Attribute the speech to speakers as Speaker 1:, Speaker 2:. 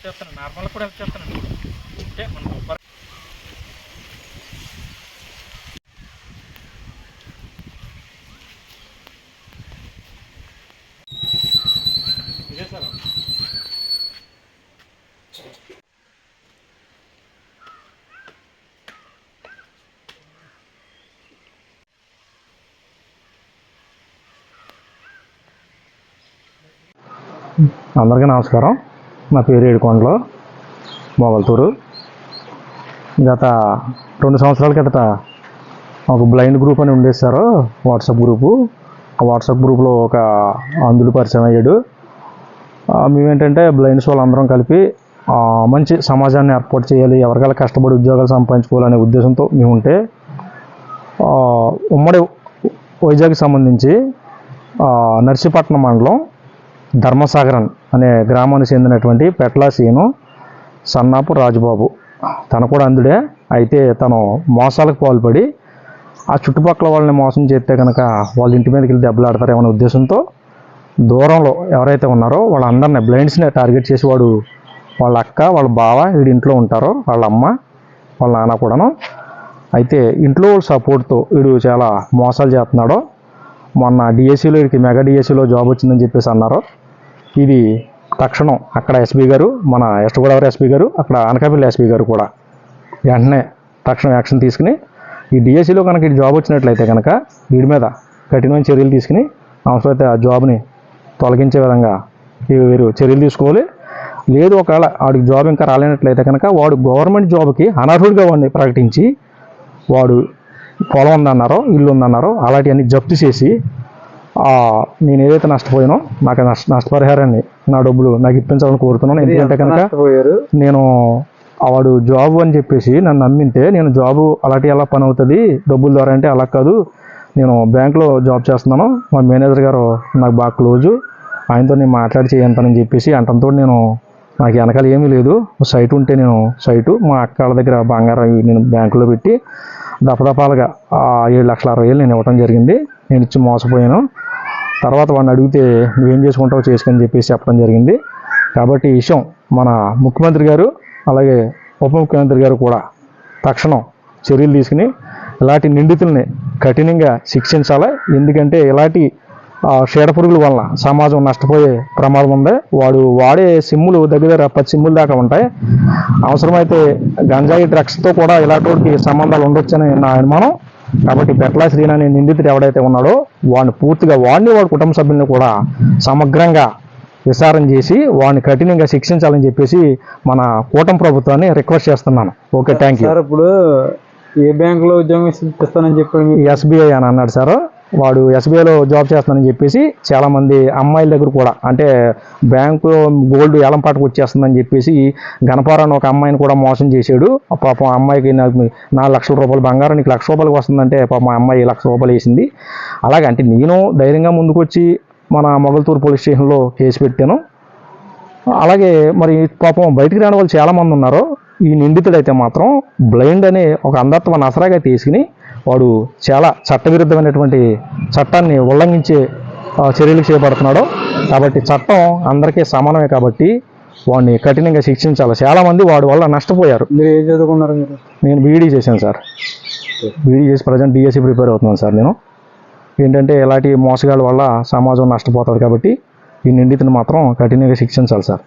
Speaker 1: చేస్తాను, నార్మల్ కూడా హెల్ప్ చేస్తానండి. అంటే మనకు ఇదే సార్.
Speaker 2: అందరికీ నమస్కారం. నా పేరు ఏడుకొండలు, మొగల్తూరు. గత 2 సంవత్సరాల కిందట ఒక బ్లైండ్ గ్రూప్ అని ఉండేది సార్, వాట్సాప్ గ్రూపు. ఆ వాట్సాప్ గ్రూప్లో ఒక అంధుడు పరిచయం అయ్యాడు. మేమేంటంటే బ్లైండ్స్ వాళ్ళందరం కలిపి మంచి సమాజాన్ని ఏర్పాటు చేయాలి, ఎవరికైనా కష్టపడి ఉద్యోగాలు సంపాదించుకోవాలనే ఉద్దేశంతో మేము ఉంటే, ఉమ్మడి వైజాగ్కి సంబంధించి నర్సీపట్నం మండలం ధర్మసాగరన్ అనే గ్రామానికి చెందినటువంటి పెట్ల సీను, సన్నాపు రాజుబాబు, తను కూడా అంధుడే. అయితే తను మోసాలకు పాల్పడి ఆ చుట్టుపక్కల వాళ్ళని మోసం చేస్తే కనుక వాళ్ళ ఇంటి మీదకి వెళ్ళి దెబ్బలాడతారేమనే ఉద్దేశంతో దూరంలో ఎవరైతే ఉన్నారో వాళ్ళందరినీ బ్లైండ్స్ని టార్గెట్ చేసి వాడు వాళ్ళ అక్క, వాళ్ళ బావ వీడి ఇంట్లో ఉంటారో, వాళ్ళ అమ్మ, వాళ్ళ నాన్న కూడాను. అయితే ఇంట్లో వాళ్ళ సపోర్ట్తో వీడు చాలా మోసాలు చేస్తున్నాడు. మొన్న డిఎస్సిలో వీడికి మెగా డిఎస్సిలో జాబ్ వచ్చిందని చెప్పేసి అన్నారు. ఇది తక్షణం అక్కడ ఎస్పీ గారు, మన వెస్ట్ గోదావరి ఎస్పీ గారు, అక్కడ అనకాపల్లి ఎస్పీ గారు కూడా వెంటనే తక్షణం యాక్షన్ తీసుకుని ఈ డిఎస్సిలో కనుక ఈ జాబ్ వచ్చినట్లయితే కనుక వీడి మీద కఠినమైన చర్యలు తీసుకుని అవసరమైతే ఆ జాబ్ని తొలగించే విధంగా వీరు చర్యలు తీసుకోవాలి. లేదు ఒకవేళ వాడికి జాబ్ ఇంకా రాలేనట్లయితే కనుక వాడు గవర్నమెంట్ జాబ్కి అనర్హుడిగా వాడిని ప్రకటించి, వాడు పొలం ఉందన్నారో, ఇల్లు ఉందన్నారో అలాంటివన్నీ జప్తు చేసి నేను ఏదైతే నష్టపోయానో నాకు నష్టపరిహారాన్ని, నా డబ్బులు నాకు ఇప్పించాలని కోరుతున్నాను. ఎందుకంటే కనుక నేను వాడు జాబు అని చెప్పేసి నన్ను నమ్మింటే, నేను జాబు అలాంటి ఎలా పని అవుతుంది డబ్బుల ద్వారా అంటే అలా కాదు, నేను బ్యాంకులో జాబ్ చేస్తున్నాను, మా మేనేజర్ గారు నాకు బాగా క్లోజు, ఆయనతో నేను మాట్లాడి చేయంతానని చెప్పేసి అంటంతో నాకు వెనకాల ఏమీ లేదు, సైట్ ఉంటే నేను సైటు, మా అక్క వాళ్ళ దగ్గర బంగారం నేను బ్యాంకులో పెట్టి దపదపాలుగా 7,60,000 నేను ఇవ్వడం జరిగింది. నేను ఇచ్చి మోసపోయాను. తర్వాత వాడిని అడిగితే నువ్వేం చేసుకుంటావో చేసుకొని చెప్పేసి చెప్పడం జరిగింది. కాబట్టి ఈ విషయం మన ముఖ్యమంత్రి గారు అలాగే ఉప ముఖ్యమంత్రి గారు కూడా తక్షణం చర్యలు తీసుకుని ఇలాంటి నిందితుల్ని కఠినంగా శిక్షించాలి. ఎందుకంటే ఇలాంటి చీడపురుగుల వలన సమాజం నష్టపోయే ప్రమాదం ఉంది. వాడు వాడే సిమ్ములు దగ్గర 10 సిమ్ముల దాకా ఉంటాయి. అవసరమైతే గంజాయి డ్రగ్స్తో కూడా ఇలాంటి వాడికి సంబంధాలు ఉండొచ్చని నా అనుమానం. కాబట్టి పెట్ల శ్రీను అనే నిందితుడు ఎవడైతే ఉన్నాడో వాడిని పూర్తిగా వాడి కుటుంబ సభ్యులను కూడా సమగ్రంగా విచారణ చేసి వాడిని కఠినంగా శిక్షించాలని చెప్పేసి మన కూటమి ప్రభుత్వాన్ని రిక్వెస్ట్ చేస్తున్నాను. Okay, thank you.
Speaker 3: ఇప్పుడు ఏ బ్యాంకులో ఉద్యోగం ఇస్తానని చెప్పి
Speaker 2: ఎస్బీఐ అని అన్నాడు సార్. వాడు ఎస్బీఐలో జాబ్ చేస్తానని చెప్పేసి చాలామంది అమ్మాయిల దగ్గర కూడా, అంటే బ్యాంకు గోల్డ్ ఏలంపాటకు వచ్చేస్తుందని చెప్పేసి గణపారాన్ని ఒక అమ్మాయిని కూడా మోసం చేశాడు. పాపం అమ్మాయికి నాకు 4 లక్షల రూపాయలు బంగారం, నీకు 1,00,000 రూపాయలకి వస్తుందంటే పాపం అమ్మాయి 1,00,000 రూపాయలు వేసింది. అలాగే అంటే నేను ధైర్యంగా ముందుకు వచ్చి మన మొగల్తూరు పోలీస్ స్టేషన్లో కేసు పెట్టాను. అలాగే మరి పాపం బయటికి రాని వాళ్ళు చాలామంది ఉన్నారు. ఈ నిందితుడైతే మాత్రం బ్లైండ్ అనే ఒక అంధత్వ నసరాగా తీసుకుని వాడు చాలా చట్టవిరుద్ధమైనటువంటి చట్టాన్ని ఉల్లంఘించే చర్యలు చేపడుతున్నాడు. కాబట్టి చట్టం అందరికీ సమానమే కాబట్టి వాడిని కఠినంగా శిక్షించాలి. చాలామంది వాడి వల్ల నష్టపోయారు.
Speaker 3: మీరు ఏం చదువుకున్నారు?
Speaker 2: నేను బీఈడీ చేశాను సార్. బీఈడీ చేసి ప్రజెంట్ డిఎస్సి ప్రిపేర్ అవుతున్నాను సార్. నేను ఏంటంటే ఇలాంటి మోసగాళ్ళ వల్ల సమాజం నష్టపోతుంది కాబట్టి ఈ నిందితుని మాత్రం కఠినంగా శిక్షించాలి సార్.